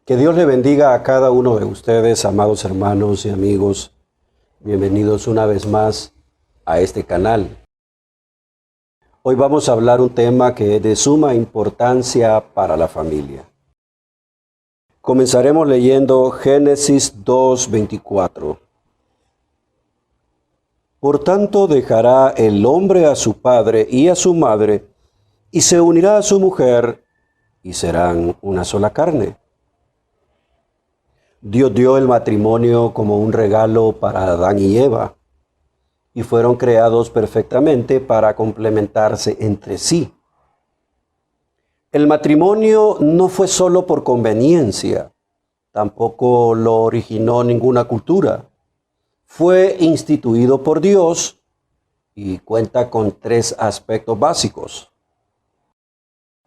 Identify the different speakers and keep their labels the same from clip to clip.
Speaker 1: Que Dios le bendiga a cada uno de ustedes, amados hermanos y amigos. Bienvenidos una vez más a este canal. Hoy vamos a hablar un tema que es de suma importancia para la familia. Comenzaremos leyendo Génesis 2:24. Por tanto, dejará el hombre a su padre y a su madre, y se unirá a su mujer, y serán una sola carne. Dios dio el matrimonio como un regalo para Adán y Eva, y fueron creados perfectamente para complementarse entre sí. El matrimonio no fue solo por conveniencia, tampoco lo originó ninguna cultura. Fue instituido por Dios y cuenta con 3 aspectos básicos.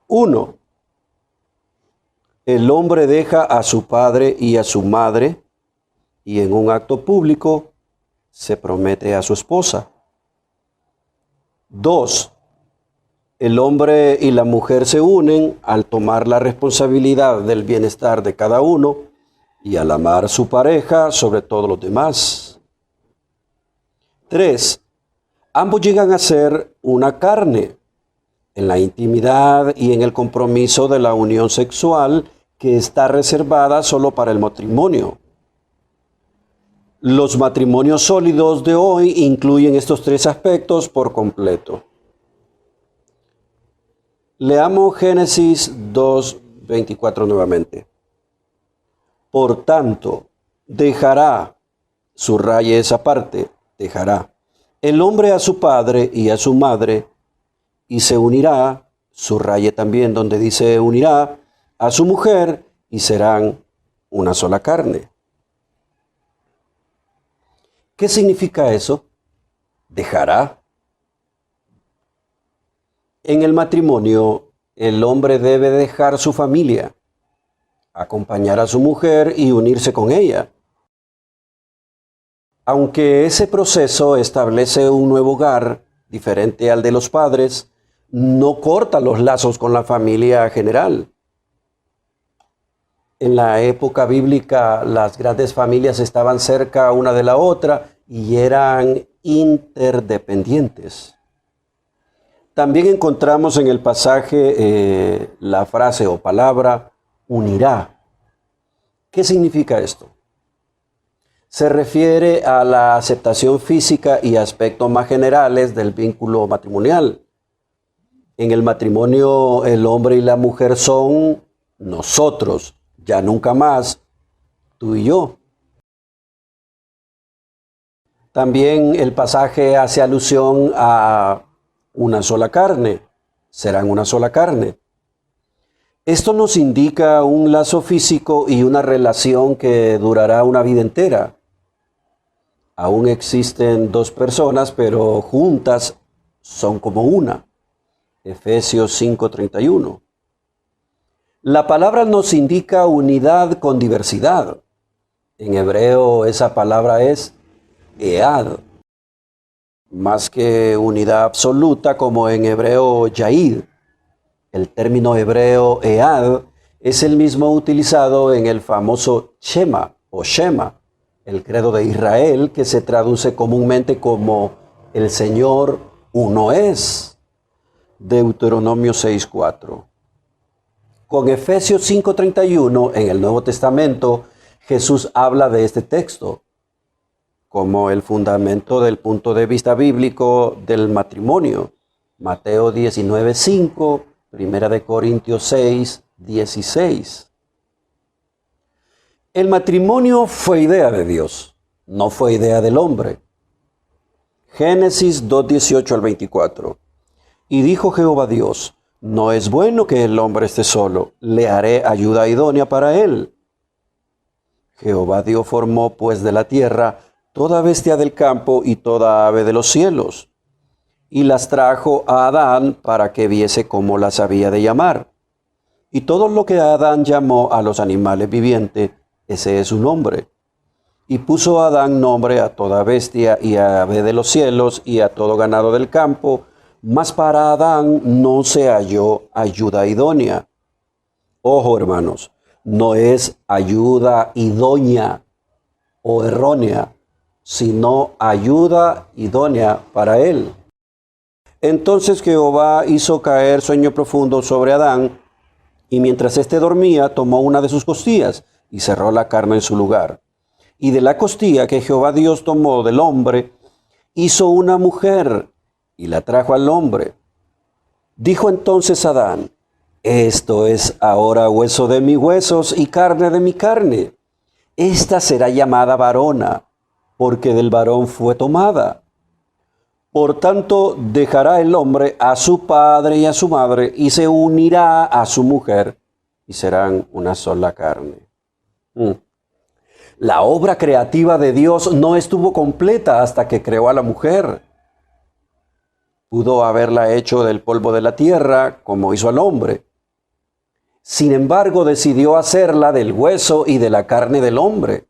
Speaker 1: 1. El hombre deja a su padre y a su madre y en un acto público se promete a su esposa. 2. El hombre y la mujer se unen al tomar la responsabilidad del bienestar de cada uno y al amar a su pareja sobre todos los demás. 3. Ambos llegan a ser una carne en la intimidad y en el compromiso de la unión sexual que está reservada solo para el matrimonio. Los matrimonios sólidos de hoy incluyen estos 3 aspectos por completo. Leamos Génesis 2:24 nuevamente. Por tanto, dejará, subraye esa parte, dejará, el hombre a su padre y a su madre, y se unirá, subraye también donde dice unirá, a su mujer, y serán una sola carne. ¿Qué significa eso? Dejará. En el matrimonio, el hombre debe dejar su familia, acompañar a su mujer y unirse con ella. Aunque ese proceso establece un nuevo hogar diferente al de los padres, no corta los lazos con la familia general. En la época bíblica, las grandes familias estaban cerca una de la otra y eran interdependientes. También encontramos en el pasaje la frase o palabra unirá. ¿Qué significa esto? Se refiere a la aceptación física y aspectos más generales del vínculo matrimonial. En el matrimonio, el hombre y la mujer son nosotros, ya nunca más, tú y yo. También el pasaje hace alusión a una sola carne, serán una sola carne. Esto nos indica un lazo físico y una relación que durará una vida entera. Aún existen 2 personas, pero juntas son como una. Efesios 5:31. La palabra nos indica unidad con diversidad. En hebreo esa palabra es ead, más que unidad absoluta como en hebreo yaid. El término hebreo ead es el mismo utilizado en el famoso Shema o Shema, el credo de Israel, que se traduce comúnmente como el Señor uno es. Deuteronomio 6:4. Con Efesios 5:31 en el Nuevo Testamento, Jesús habla de este texto como el fundamento del punto de vista bíblico del matrimonio. Mateo 19:5, 1 Corintios 6:16. El matrimonio fue idea de Dios, no fue idea del hombre. Génesis 2:18 al 24. Y dijo Jehová Dios, no es bueno que el hombre esté solo, le haré ayuda idónea para él. Jehová Dios formó pues de la tierra toda bestia del campo y toda ave de los cielos, y las trajo a Adán para que viese cómo las había de llamar. Y todo lo que Adán llamó a los animales vivientes, ese es su nombre. Y puso Adán nombre a toda bestia y a ave de los cielos y a todo ganado del campo, mas para Adán no se halló ayuda idónea. Ojo, hermanos, no es ayuda idónea o errónea, sino ayuda idónea para él. Entonces Jehová hizo caer sueño profundo sobre Adán, y mientras éste dormía, tomó una de sus costillas y cerró la carne en su lugar. Y de la costilla que Jehová Dios tomó del hombre, hizo una mujer y la trajo al hombre. Dijo entonces Adán: esto es ahora hueso de mis huesos y carne de mi carne. Esta será llamada varona, porque del varón fue tomada. Por tanto, dejará el hombre a su padre y a su madre, y se unirá a su mujer, y serán una sola carne. La obra creativa de Dios no estuvo completa hasta que creó a la mujer. Pudo haberla hecho del polvo de la tierra, como hizo al hombre. Sin embargo, decidió hacerla del hueso y de la carne del hombre.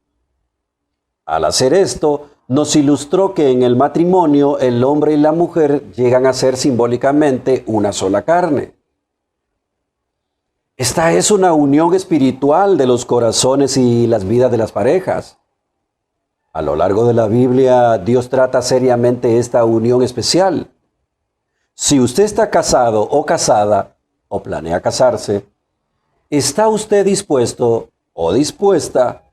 Speaker 1: Al hacer esto, nos ilustró que en el matrimonio el hombre y la mujer llegan a ser simbólicamente una sola carne. Esta es una unión espiritual de los corazones y las vidas de las parejas. A lo largo de la Biblia, Dios trata seriamente esta unión especial. Si usted está casado o casada, o planea casarse, ¿está usted dispuesto o dispuesta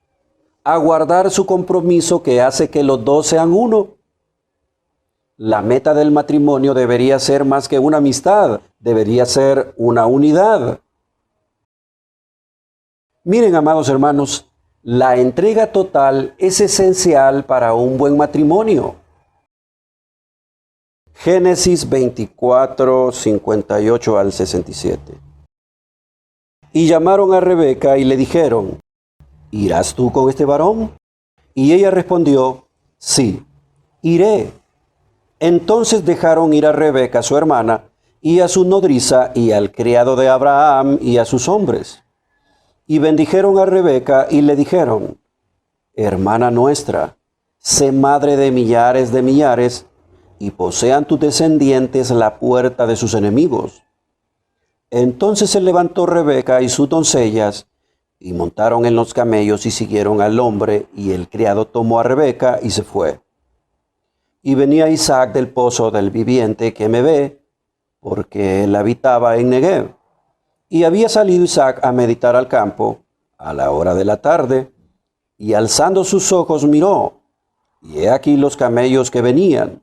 Speaker 1: a guardar su compromiso que hace que los dos sean uno? La meta del matrimonio debería ser más que una amistad, debería ser una unidad. Miren, amados hermanos, la entrega total es esencial para un buen matrimonio. Génesis 24, 58 al 67. Y llamaron a Rebeca y le dijeron: ¿irás tú con este varón? Y ella respondió: sí, iré. Entonces dejaron ir a Rebeca, su hermana, y a su nodriza, y al criado de Abraham, y a sus hombres. Y bendijeron a Rebeca y le dijeron: hermana nuestra, sé madre de millares, y posean tus descendientes la puerta de sus enemigos. Entonces se levantó Rebeca y sus doncellas, y montaron en los camellos y siguieron al hombre, y el criado tomó a Rebeca y se fue. Y venía Isaac del pozo del viviente que me ve, porque él habitaba en Negev. Y había salido Isaac a meditar al campo a la hora de la tarde, y alzando sus ojos miró, y he aquí los camellos que venían.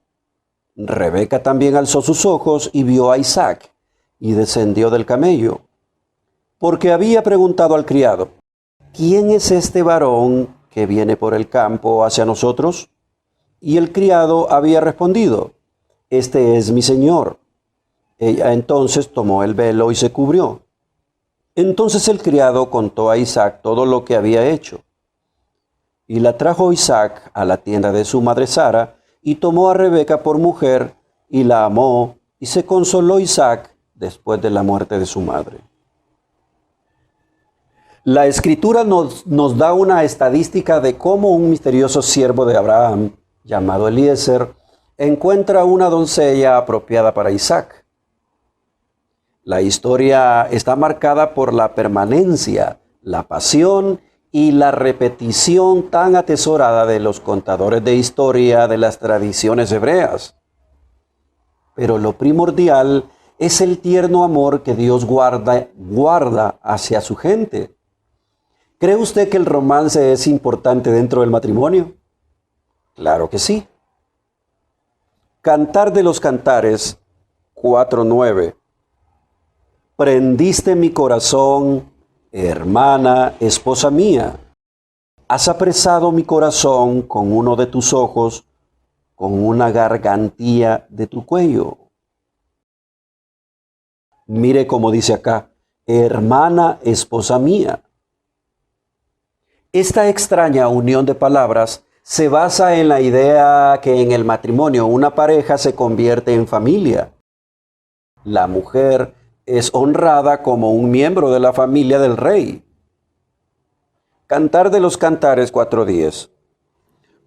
Speaker 1: Rebeca también alzó sus ojos y vio a Isaac, y descendió del camello, porque había preguntado al criado: ¿quién es este varón que viene por el campo hacia nosotros? Y el criado había respondido: este es mi señor. Ella entonces tomó el velo y se cubrió. Entonces el criado contó a Isaac todo lo que había hecho. Y la trajo Isaac a la tienda de su madre Sara, y tomó a Rebeca por mujer, y la amó, y se consoló Isaac después de la muerte de su madre. La Escritura nos da una estadística de cómo un misterioso siervo de Abraham, llamado Eliezer, encuentra una doncella apropiada para Isaac. La historia está marcada por la permanencia, la pasión y la repetición tan atesorada de los contadores de historia de las tradiciones hebreas. Pero lo primordial es el tierno amor que Dios guarda hacia su gente. ¿Cree usted que el romance es importante dentro del matrimonio? Claro que sí. Cantar de los Cantares 4:9. Prendiste mi corazón, hermana, esposa mía. Has apresado mi corazón con uno de tus ojos, con una gargantilla de tu cuello. Mire cómo dice acá: hermana, esposa mía. Esta extraña unión de palabras se basa en la idea que en el matrimonio una pareja se convierte en familia. La mujer es honrada como un miembro de la familia del rey. Cantar de los Cantares 4:10.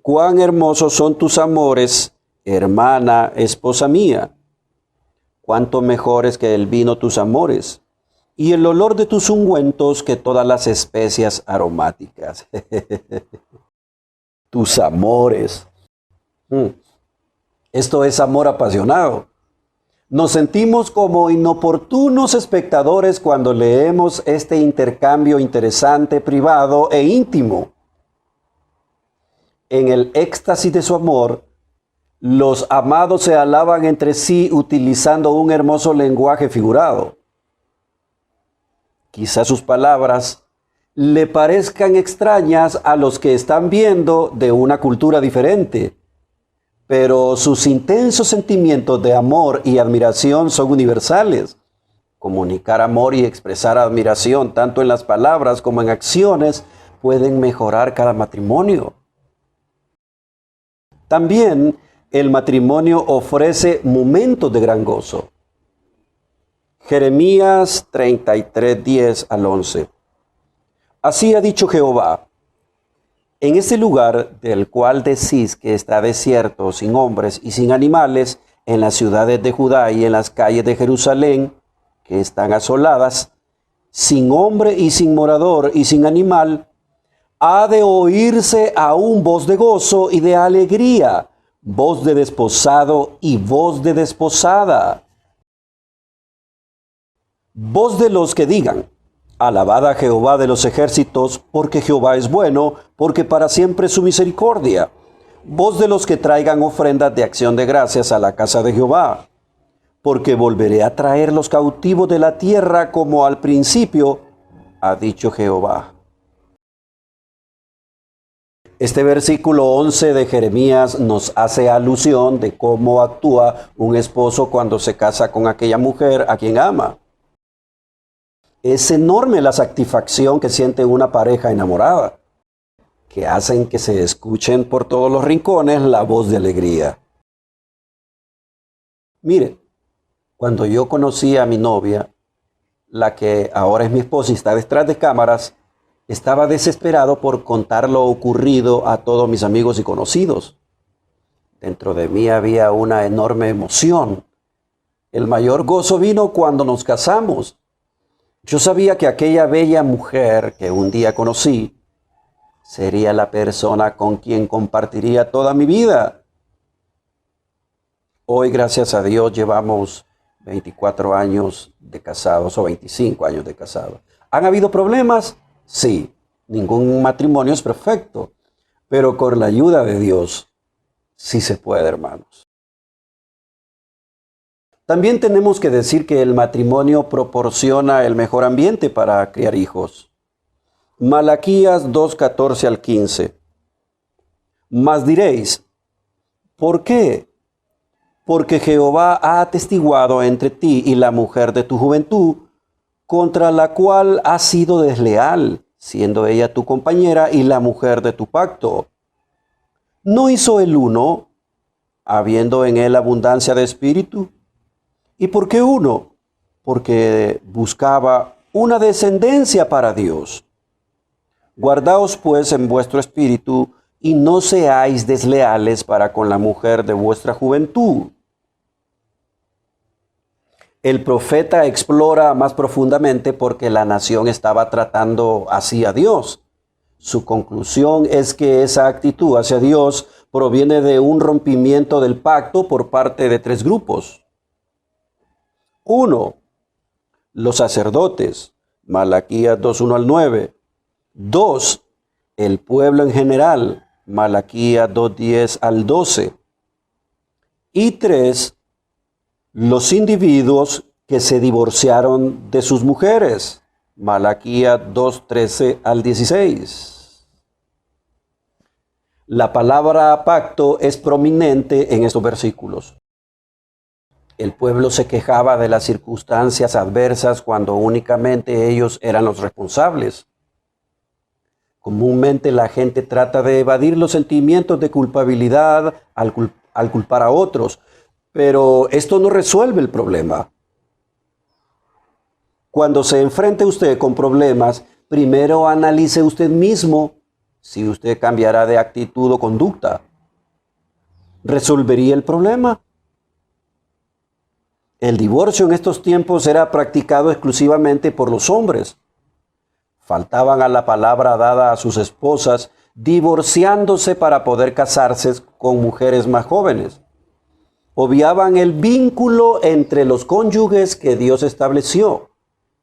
Speaker 1: Cuán hermosos son tus amores, hermana, esposa mía. Cuánto mejores que el vino tus amores, y el olor de tus ungüentos que todas las especias aromáticas. Tus amores. Esto es amor apasionado. Nos sentimos como inoportunos espectadores cuando leemos este intercambio interesante, privado e íntimo. En el éxtasis de su amor, los amados se alaban entre sí utilizando un hermoso lenguaje figurado. Quizás sus palabras le parezcan extrañas a los que están viendo de una cultura diferente, pero sus intensos sentimientos de amor y admiración son universales. Comunicar amor y expresar admiración, tanto en las palabras como en acciones, pueden mejorar cada matrimonio. También el matrimonio ofrece momentos de gran gozo. Jeremías 33, 10 al 11. Así ha dicho Jehová: en este lugar del cual decís que está desierto, sin hombres y sin animales, en las ciudades de Judá y en las calles de Jerusalén, que están asoladas, sin hombre y sin morador y sin animal, ha de oírse aún voz de gozo y de alegría, voz de desposado y voz de desposada. Voz de los que digan: alabad a Jehová de los ejércitos, porque Jehová es bueno, porque para siempre es su misericordia. Voz de los que traigan ofrendas de acción de gracias a la casa de Jehová, porque volveré a traer los cautivos de la tierra como al principio, ha dicho Jehová. Este versículo 11 de Jeremías nos hace alusión de cómo actúa un esposo cuando se casa con aquella mujer a quien ama. Es enorme la satisfacción que siente una pareja enamorada, que hacen que se escuchen por todos los rincones la voz de alegría. Mire, cuando yo conocí a mi novia, la que ahora es mi esposa y está detrás de cámaras, estaba desesperado por contar lo ocurrido a todos mis amigos y conocidos. Dentro de mí había una enorme emoción. El mayor gozo vino cuando nos casamos. Yo sabía que aquella bella mujer que un día conocí sería la persona con quien compartiría toda mi vida. Hoy, gracias a Dios, llevamos 24 años de casados o 25 años de casados. ¿Han habido problemas? Sí, ningún matrimonio es perfecto, pero con la ayuda de Dios sí se puede, hermanos. También tenemos que decir que el matrimonio proporciona el mejor ambiente para criar hijos. Malaquías 2:14 al 15. Mas diréis: ¿por qué? Porque Jehová ha atestiguado entre ti y la mujer de tu juventud, contra la cual has sido desleal, siendo ella tu compañera y la mujer de tu pacto. ¿No hizo el uno, habiendo en él abundancia de espíritu? ¿Y por qué uno? Porque buscaba una descendencia para Dios. Guardaos pues en vuestro espíritu, y no seáis desleales para con la mujer de vuestra juventud. El profeta explora más profundamente porque la nación estaba tratando así a Dios. Su conclusión es que esa actitud hacia Dios proviene de un rompimiento del pacto por parte de tres grupos. 1. Los sacerdotes, Malaquías 2:1 al 9. 2. El pueblo en general, Malaquías 2:10 al 12. Y 3. Los individuos que se divorciaron de sus mujeres, Malaquías 2:13 al 16. La palabra pacto es prominente en estos versículos. El pueblo se quejaba de las circunstancias adversas cuando únicamente ellos eran los responsables. Comúnmente la gente trata de evadir los sentimientos de culpabilidad al culpar a otros, pero esto no resuelve el problema. Cuando se enfrente usted con problemas, primero analice usted mismo si usted cambiará de actitud o conducta. ¿Resolvería el problema? El divorcio en estos tiempos era practicado exclusivamente por los hombres. Faltaban a la palabra dada a sus esposas, divorciándose para poder casarse con mujeres más jóvenes. Obviaban el vínculo entre los cónyuges que Dios estableció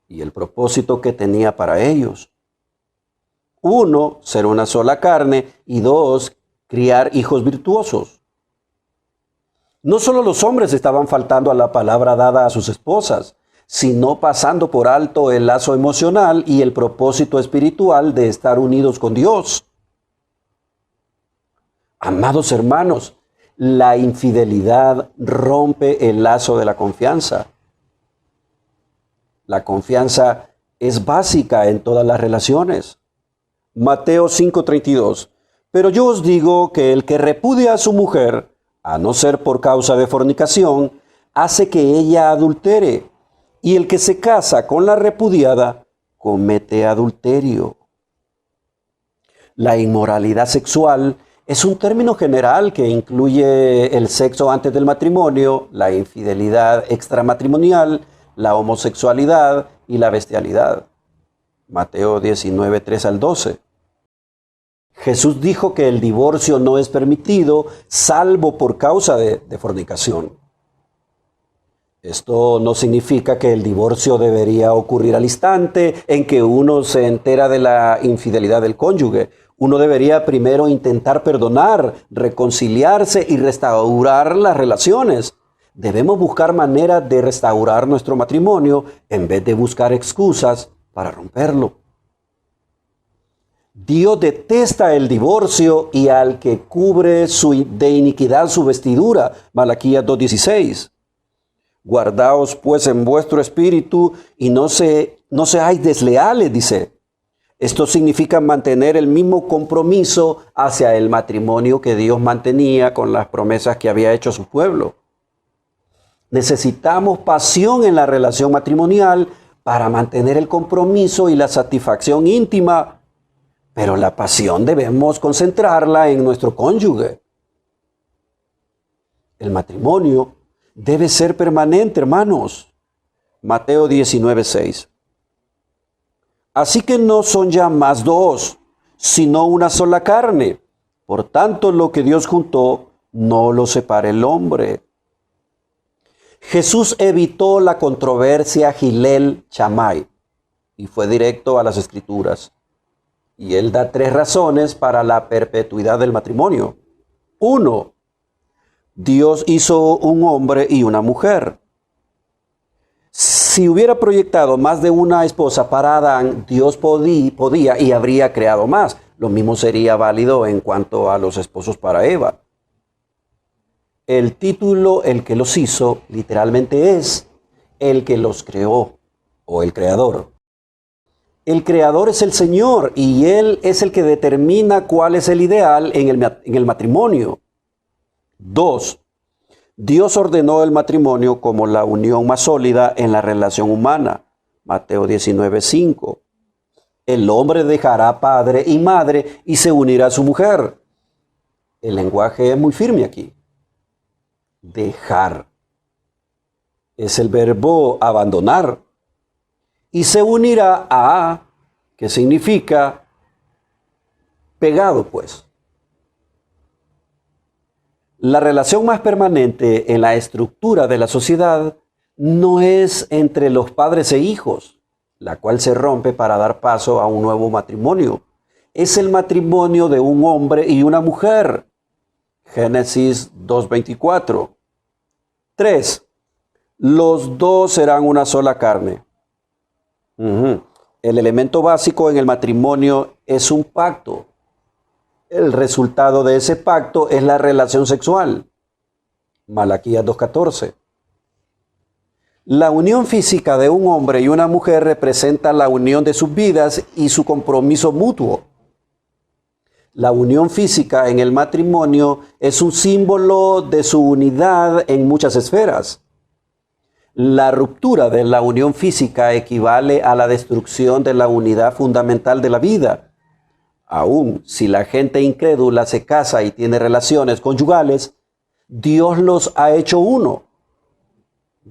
Speaker 1: y el propósito que tenía para ellos. 1, ser una sola carne, y 2, criar hijos virtuosos. No solo los hombres estaban faltando a la palabra dada a sus esposas, sino pasando por alto el lazo emocional y el propósito espiritual de estar unidos con Dios. Amados hermanos, la infidelidad rompe el lazo de la confianza. La confianza es básica en todas las relaciones. Mateo 5:32. Pero yo os digo que el que repudia a su mujer, a no ser por causa de fornicación, hace que ella adultere, y el que se casa con la repudiada comete adulterio. La inmoralidad sexual es un término general que incluye el sexo antes del matrimonio, la infidelidad extramatrimonial, la homosexualidad y la bestialidad. Mateo 19, 3 al 12. Jesús dijo que el divorcio no es permitido salvo por causa de fornicación. Esto no significa que el divorcio debería ocurrir al instante en que uno se entera de la infidelidad del cónyuge. Uno debería primero intentar perdonar, reconciliarse y restaurar las relaciones. Debemos buscar maneras de restaurar nuestro matrimonio en vez de buscar excusas para romperlo. Dios detesta el divorcio y al que cubre de iniquidad su vestidura. Malaquías 2:16. Guardaos pues en vuestro espíritu y no seáis desleales, dice. Esto significa mantener el mismo compromiso hacia el matrimonio que Dios mantenía con las promesas que había hecho a su pueblo. Necesitamos pasión en la relación matrimonial para mantener el compromiso y la satisfacción íntima, pero la pasión debemos concentrarla en nuestro cónyuge. El matrimonio debe ser permanente, hermanos. Mateo 19:6. Así que no son ya más dos, sino una sola carne. Por tanto, lo que Dios juntó, no lo separe el hombre. Jesús evitó la controversia Hillel-Shammai y fue directo a las Escrituras. Y él da 3 razones para la perpetuidad del matrimonio. 1. Dios hizo un hombre y una mujer. Si hubiera proyectado más de una esposa para Adán, Dios podía y habría creado más. Lo mismo sería válido en cuanto a los esposos para Eva. El título, el que los hizo, literalmente es el que los creó o el creador. El creador es el Señor y Él es el que determina cuál es el ideal en el matrimonio. 2. Dios ordenó el matrimonio como la unión más sólida en la relación humana. Mateo 19:5. El hombre dejará padre y madre y se unirá a su mujer. El lenguaje es muy firme aquí. Dejar es el verbo abandonar. Y se unirá a, que significa pegado, pues. La relación más permanente en la estructura de la sociedad no es entre los padres e hijos, la cual se rompe para dar paso a un nuevo matrimonio. Es el matrimonio de un hombre y una mujer. Génesis 2:24. 3. Los dos serán una sola carne. El elemento básico en el matrimonio es un pacto. El resultado de ese pacto es la relación sexual. Malaquías 2:14. La unión física de un hombre y una mujer representa la unión de sus vidas y su compromiso mutuo. La unión física en el matrimonio es un símbolo de su unidad en muchas esferas. La ruptura de la unión física equivale a la destrucción de la unidad fundamental de la vida. Aún si la gente incrédula se casa y tiene relaciones conyugales, Dios los ha hecho uno.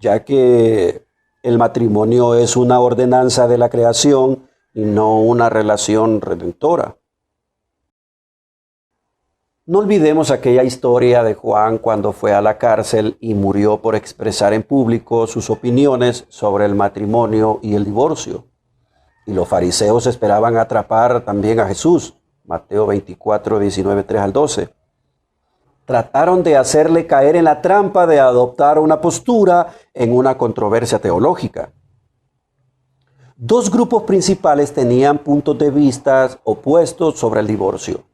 Speaker 1: ya que el matrimonio es una ordenanza de la creación y no una relación redentora. No olvidemos aquella historia de Juan cuando fue a la cárcel y murió por expresar en público sus opiniones sobre el matrimonio y el divorcio. Y los fariseos esperaban atrapar también a Jesús. Mateo 24, 19, 3 al 12. Trataron de hacerle caer en la trampa de adoptar una postura en una controversia teológica. Dos grupos principales tenían puntos de vista opuestos sobre el divorcio.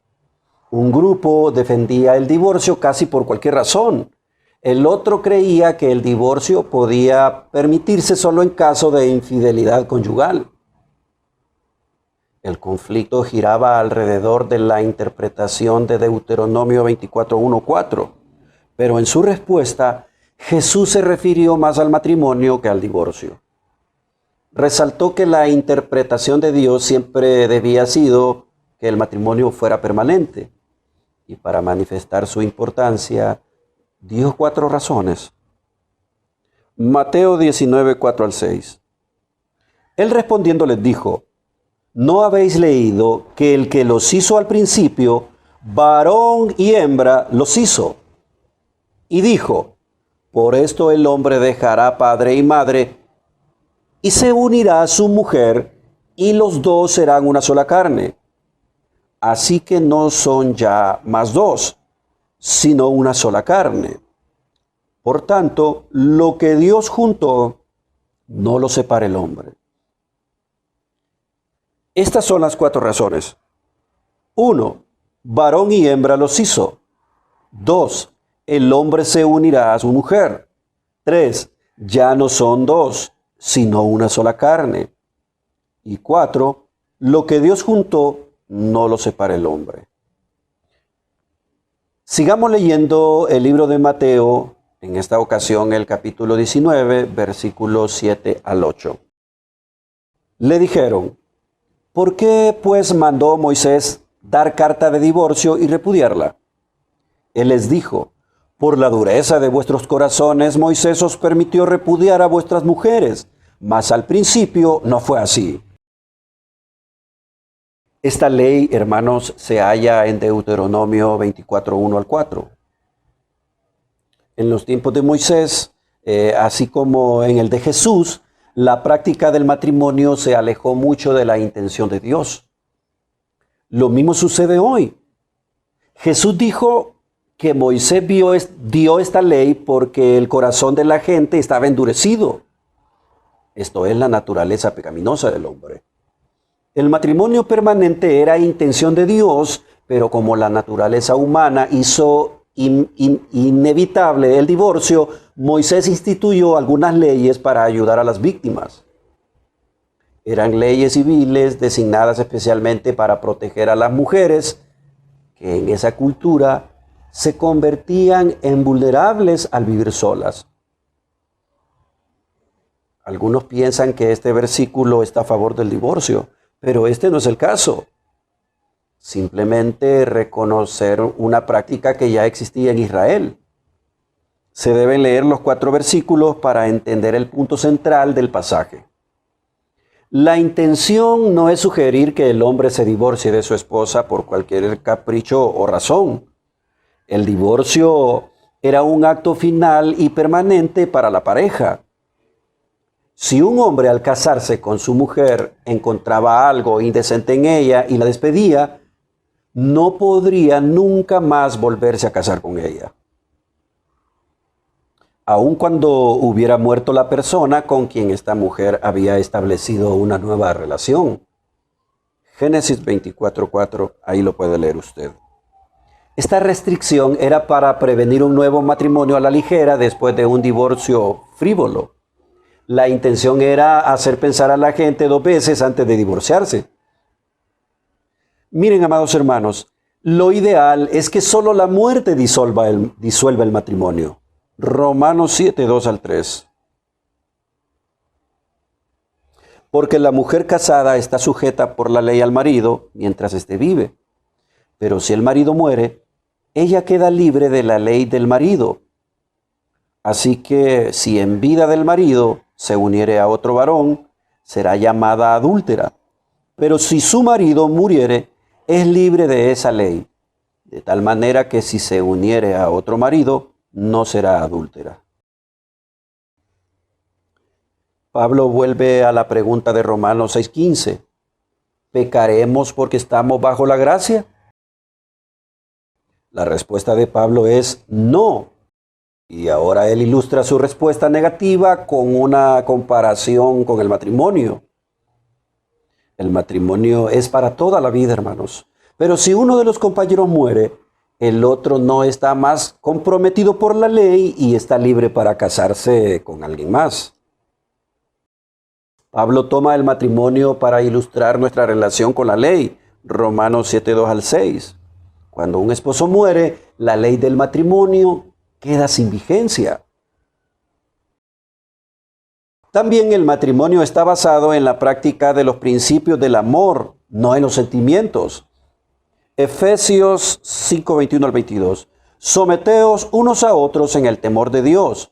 Speaker 1: Un grupo defendía el divorcio casi por cualquier razón. El otro creía que el divorcio podía permitirse solo en caso de infidelidad conyugal. El conflicto giraba alrededor de la interpretación de Deuteronomio 24:1-4, pero en su respuesta, Jesús se refirió más al matrimonio que al divorcio. Resaltó que la interpretación de Dios siempre debía sido que el matrimonio fuera permanente, y para manifestar su importancia, dio 4 razones. Mateo 19:4 al 6. Él respondiendo les dijo: ¿no habéis leído que el que los hizo al principio, varón y hembra, los hizo? Y dijo: por esto el hombre dejará padre y madre, y se unirá a su mujer, y los dos serán una sola carne. Así que no son ya más dos, sino una sola carne. Por tanto, lo que Dios juntó, no lo separe el hombre. Estas son las 4 razones. 1. Varón y hembra los hizo. 2. El hombre se unirá a su mujer. 3. Ya no son dos, sino una sola carne. Y 4. Lo que Dios juntó, no lo separe el hombre. Sigamos leyendo el libro de Mateo, en esta ocasión el capítulo 19, versículos 7 al 8. Le dijeron: ¿por qué pues mandó Moisés dar carta de divorcio y repudiarla? Él les dijo: por la dureza de vuestros corazones Moisés os permitió repudiar a vuestras mujeres, mas al principio no fue así. Esta ley, hermanos, se halla en Deuteronomio 24:1 al 4. En los tiempos de Moisés, así como en el de Jesús, la práctica del matrimonio se alejó mucho de la intención de Dios. Lo mismo sucede hoy. Jesús dijo que Moisés dio esta ley porque el corazón de la gente estaba endurecido. Esto es la naturaleza pecaminosa del hombre. El matrimonio permanente era intención de Dios, pero como la naturaleza humana hizo inevitable el divorcio, Moisés instituyó algunas leyes para ayudar a las víctimas. Eran leyes civiles designadas especialmente para proteger a las mujeres, que en esa cultura se convertían en vulnerables al vivir solas. Algunos piensan que este versículo está a favor del divorcio, pero este no es el caso. Simplemente reconocer una práctica que ya existía en Israel. Se deben leer los 4 versículos para entender el punto central del pasaje. La intención no es sugerir que el hombre se divorcie de su esposa por cualquier capricho o razón. El divorcio era un acto final y permanente para la pareja. Si un hombre al casarse con su mujer encontraba algo indecente en ella y la despedía, no podría nunca más volverse a casar con ella. Aun cuando hubiera muerto la persona con quien esta mujer había establecido una nueva relación. Génesis 24:4, ahí lo puede leer usted. Esta restricción era para prevenir un nuevo matrimonio a la ligera después de un divorcio frívolo. La intención era hacer pensar a la gente 2 veces antes de divorciarse. Miren, amados hermanos, lo ideal es que solo la muerte disuelva el matrimonio. Romanos 7, 2 al 3. Porque la mujer casada está sujeta por la ley al marido mientras éste vive. Pero si el marido muere, ella queda libre de la ley del marido. Así que si en vida del marido se uniere a otro varón, será llamada adúltera. Pero si su marido muriere, es libre de esa ley, de tal manera que si se uniere a otro marido, no será adúltera. Pablo vuelve a la pregunta de Romanos 6:15. ¿Pecaremos porque estamos bajo la gracia? La respuesta de Pablo es no. Y ahora él ilustra su respuesta negativa con una comparación con el matrimonio. El matrimonio es para toda la vida, hermanos. Pero si uno de los compañeros muere, el otro no está más comprometido por la ley y está libre para casarse con alguien más. Pablo toma el matrimonio para ilustrar nuestra relación con la ley. Romanos 7:2-6. Cuando un esposo muere, la ley del matrimonio queda sin vigencia. También el matrimonio está basado en la práctica de los principios del amor, no en los sentimientos. Efesios 5:21-22. Someteos unos a otros en el temor de Dios.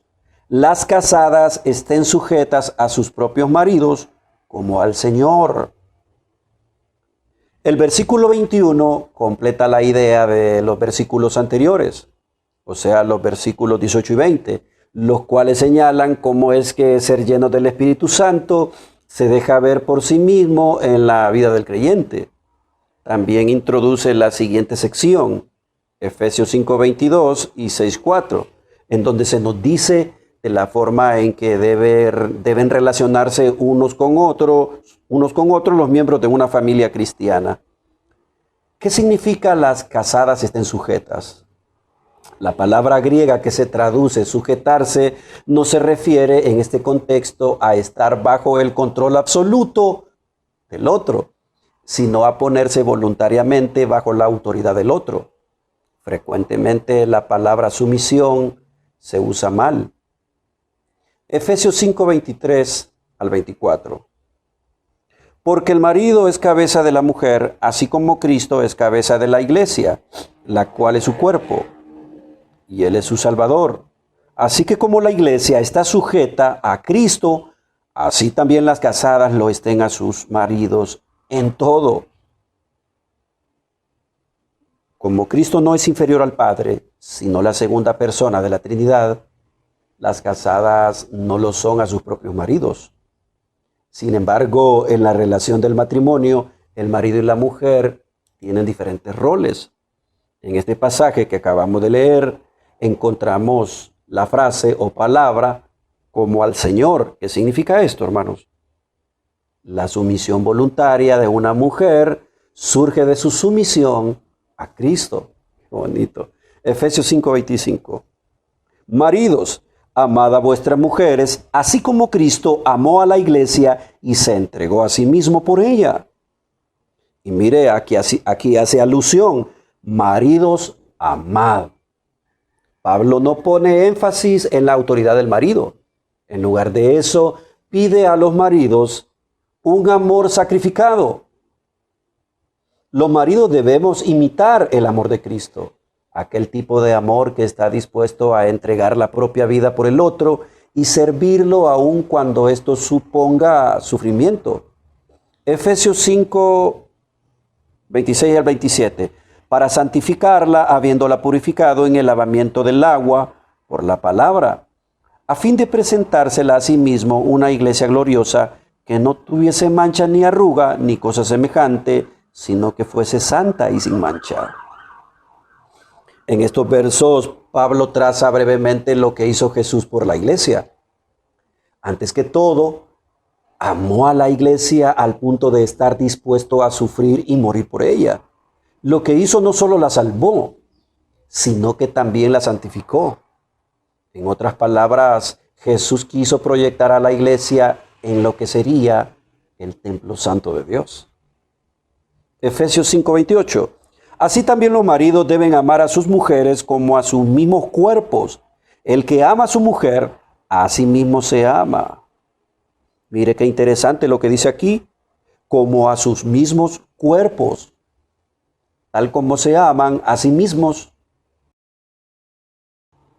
Speaker 1: Las casadas estén sujetas a sus propios maridos como al Señor. El versículo 21 completa la idea de los versículos anteriores, o sea, los versículos 18 y 20, los cuales señalan cómo es que ser lleno del Espíritu Santo se deja ver por sí mismo en la vida del creyente. También introduce la siguiente sección, Efesios 5:22 y 6:4, en donde se nos dice de la forma en que deben relacionarse unos con otros los miembros de una familia cristiana. ¿Qué significa las casadas estén sujetas? La palabra griega que se traduce sujetarse no se refiere en este contexto a estar bajo el control absoluto del otro, sino a ponerse voluntariamente bajo la autoridad del otro. Frecuentemente la palabra sumisión se usa mal. Efesios 5:23-24. Porque el marido es cabeza de la mujer, así como Cristo es cabeza de la iglesia, la cual es su cuerpo, y Él es su Salvador. Así que como la iglesia está sujeta a Cristo, así también las casadas lo estén a sus maridos en todo. Como Cristo no es inferior al Padre, sino la segunda persona de la Trinidad, las casadas no lo son a sus propios maridos. Sin embargo, en la relación del matrimonio, el marido y la mujer tienen diferentes roles. En este pasaje que acabamos de leer, encontramos la frase o palabra como al Señor. ¿Qué significa esto, hermanos? La sumisión voluntaria de una mujer surge de su sumisión a Cristo. Qué bonito. Efesios 5:25. Maridos, amad a vuestras mujeres, así como Cristo amó a la iglesia y se entregó a sí mismo por ella. Y mire, aquí hace alusión, maridos, amad. Pablo no pone énfasis en la autoridad del marido. En lugar de eso, pide a los maridos un amor sacrificado. Los maridos debemos imitar el amor de Cristo. Aquel tipo de amor que está dispuesto a entregar la propia vida por el otro y servirlo aun cuando esto suponga sufrimiento. Efesios 5:26-27. Para santificarla, habiéndola purificado en el lavamiento del agua por la palabra, a fin de presentársela a sí mismo una iglesia gloriosa que no tuviese mancha ni arruga ni cosa semejante, sino que fuese santa y sin mancha. En estos versos, Pablo traza brevemente lo que hizo Jesús por la iglesia. Antes que todo, amó a la iglesia al punto de estar dispuesto a sufrir y morir por ella. Lo que hizo no solo la salvó, sino que también la santificó. En otras palabras, Jesús quiso proyectar a la iglesia en lo que sería el templo santo de Dios. Efesios 5:28. Así también los maridos deben amar a sus mujeres como a sus mismos cuerpos. El que ama a su mujer, a sí mismo se ama. Mire qué interesante lo que dice aquí, como a sus mismos cuerpos, tal como se aman a sí mismos.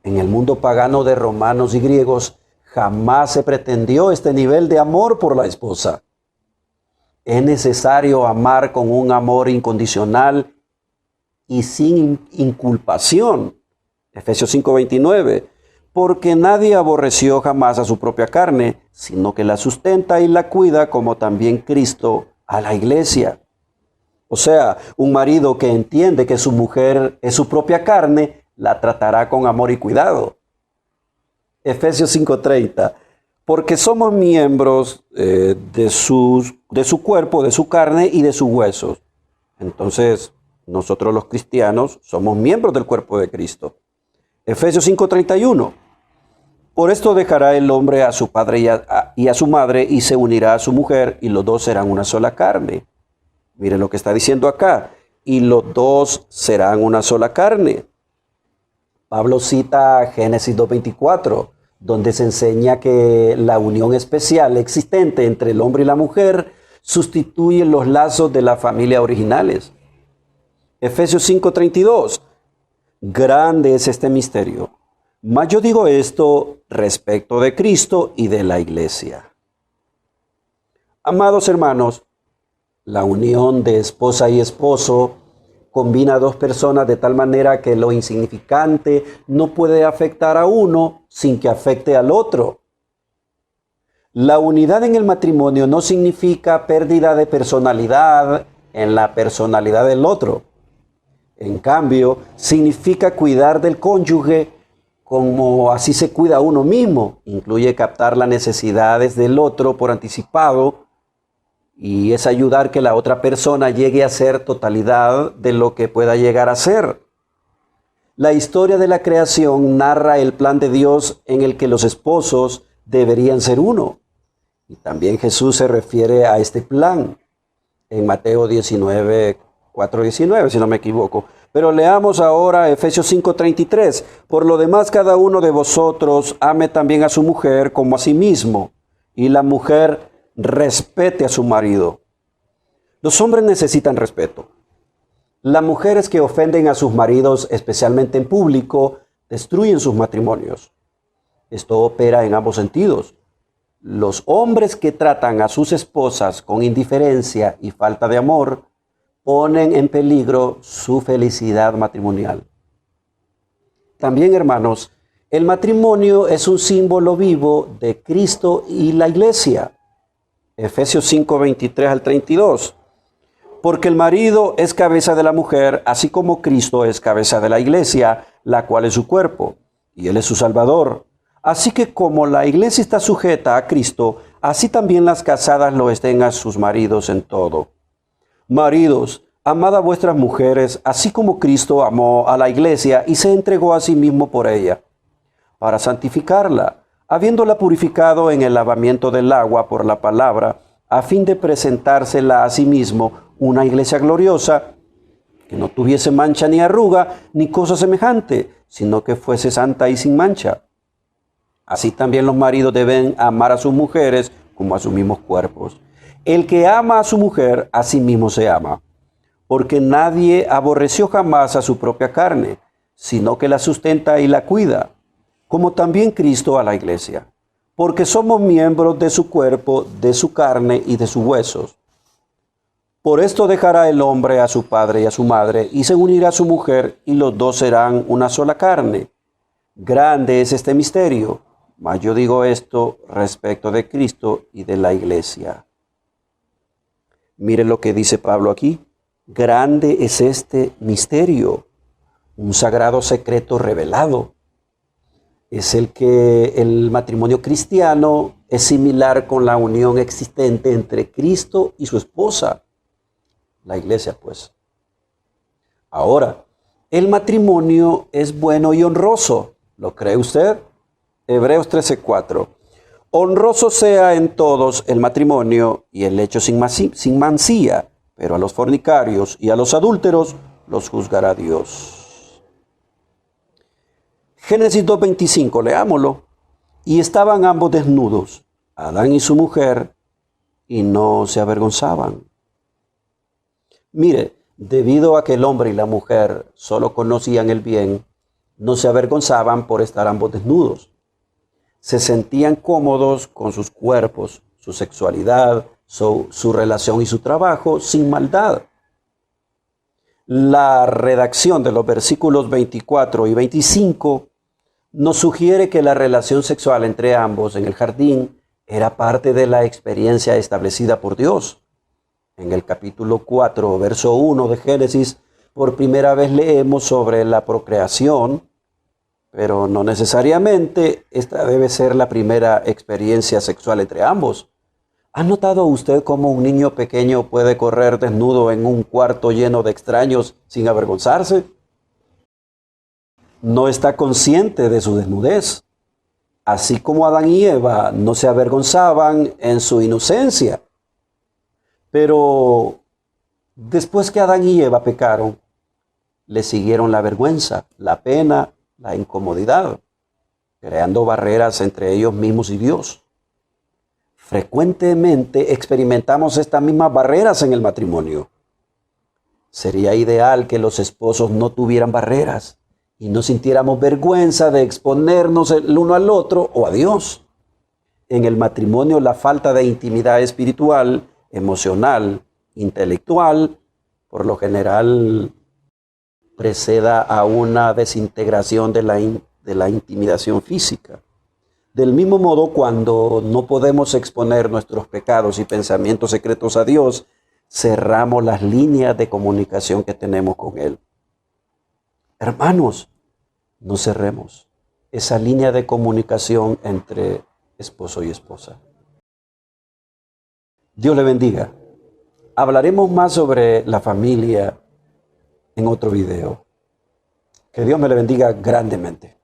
Speaker 1: En el mundo pagano de romanos y griegos jamás se pretendió este nivel de amor por la esposa. Es necesario amar con un amor incondicional y sin inculpación. Efesios 5:29. Porque nadie aborreció jamás a su propia carne, sino que la sustenta y la cuida, como también Cristo a la iglesia. O sea, un marido que entiende que su mujer es su propia carne, la tratará con amor y cuidado. Efesios 5:30. Porque somos miembros de su cuerpo, de su carne y de sus huesos. Entonces, nosotros los cristianos somos miembros del cuerpo de Cristo. Efesios 5:31. Por esto dejará el hombre a su padre y a su madre y se unirá a su mujer y los dos serán una sola carne. Mire lo que está diciendo acá. Y los dos serán una sola carne. Pablo cita Génesis 2:24, donde se enseña que la unión especial existente entre el hombre y la mujer sustituye los lazos de la familia originales. Efesios 5:32. Grande es este misterio. Mas yo digo esto respecto de Cristo y de la iglesia. Amados hermanos, la unión de esposa y esposo combina a dos personas de tal manera que lo insignificante no puede afectar a uno sin que afecte al otro. La unidad en el matrimonio no significa pérdida de personalidad en la personalidad del otro. En cambio, significa cuidar del cónyuge como así se cuida a uno mismo. Incluye captar las necesidades del otro por anticipado y es ayudar que la otra persona llegue a ser totalidad de lo que pueda llegar a ser. La historia de la creación narra el plan de Dios en el que los esposos deberían ser uno. Y también Jesús se refiere a este plan en Mateo 4:19, si no me equivoco. Pero leamos ahora Efesios 5:33. Por lo demás, cada uno de vosotros ame también a su mujer como a sí mismo, y la mujer respete a su marido. Los hombres necesitan respeto. Las mujeres que ofenden a sus maridos, especialmente en público, destruyen sus matrimonios. Esto opera en ambos sentidos. Los hombres que tratan a sus esposas con indiferencia y falta de amor ponen en peligro su felicidad matrimonial. También, hermanos, el matrimonio es un símbolo vivo de Cristo y la iglesia. Efesios 5:23-32. Porque el marido es cabeza de la mujer, así como Cristo es cabeza de la iglesia, la cual es su cuerpo, y Él es su Salvador. Así que como la iglesia está sujeta a Cristo, así también las casadas lo estén a sus maridos en todo. Maridos, amad a vuestras mujeres, así como Cristo amó a la iglesia y se entregó a sí mismo por ella, para santificarla, habiéndola purificado en el lavamiento del agua por la palabra, a fin de presentársela a sí mismo una iglesia gloriosa, que no tuviese mancha ni arruga, ni cosa semejante, sino que fuese santa y sin mancha. Así también los maridos deben amar a sus mujeres como a sus mismos cuerpos. El que ama a su mujer, a sí mismo se ama, porque nadie aborreció jamás a su propia carne, sino que la sustenta y la cuida, como también Cristo a la iglesia, porque somos miembros de su cuerpo, de su carne y de sus huesos. Por esto dejará el hombre a su padre y a su madre, y se unirá a su mujer, y los dos serán una sola carne. Grande es este misterio, mas yo digo esto respecto de Cristo y de la iglesia. Mire lo que dice Pablo aquí. Grande es este misterio, un sagrado secreto revelado. Es el que el matrimonio cristiano es similar con la unión existente entre Cristo y su esposa, la iglesia, pues. Ahora, el matrimonio es bueno y honroso. ¿Lo cree usted? Hebreos 13:4. Honroso sea en todos el matrimonio y el hecho sin mancilla, pero a los fornicarios y a los adúlteros los juzgará Dios. Génesis 2:25, leámoslo. Y estaban ambos desnudos, Adán y su mujer, y no se avergonzaban. Mire, debido a que el hombre y la mujer solo conocían el bien, no se avergonzaban por estar ambos desnudos. Se sentían cómodos con sus cuerpos, su sexualidad, su relación y su trabajo sin maldad. La redacción de los versículos 24 y 25 nos sugiere que la relación sexual entre ambos en el jardín era parte de la experiencia establecida por Dios. En el capítulo 4, verso 1 de Génesis, por primera vez leemos sobre la procreación, pero no necesariamente esta debe ser la primera experiencia sexual entre ambos. ¿Ha notado usted cómo un niño pequeño puede correr desnudo en un cuarto lleno de extraños sin avergonzarse? No está consciente de su desnudez, así como Adán y Eva no se avergonzaban en su inocencia. Pero después que Adán y Eva pecaron, le siguieron la vergüenza, la pena, la incomodidad, creando barreras entre ellos mismos y Dios. Frecuentemente experimentamos estas mismas barreras en el matrimonio. Sería ideal que los esposos no tuvieran barreras y no sintiéramos vergüenza de exponernos el uno al otro o a Dios. En el matrimonio, la falta de intimidad espiritual, emocional, intelectual, por lo general preceda a una desintegración de la intimidación física. Del mismo modo, cuando no podemos exponer nuestros pecados y pensamientos secretos a Dios, cerramos las líneas de comunicación que tenemos con Él. Hermanos, no cerremos esa línea de comunicación entre esposo y esposa. Dios le bendiga. Hablaremos más sobre la familia en otro video. Que Dios me le bendiga grandemente.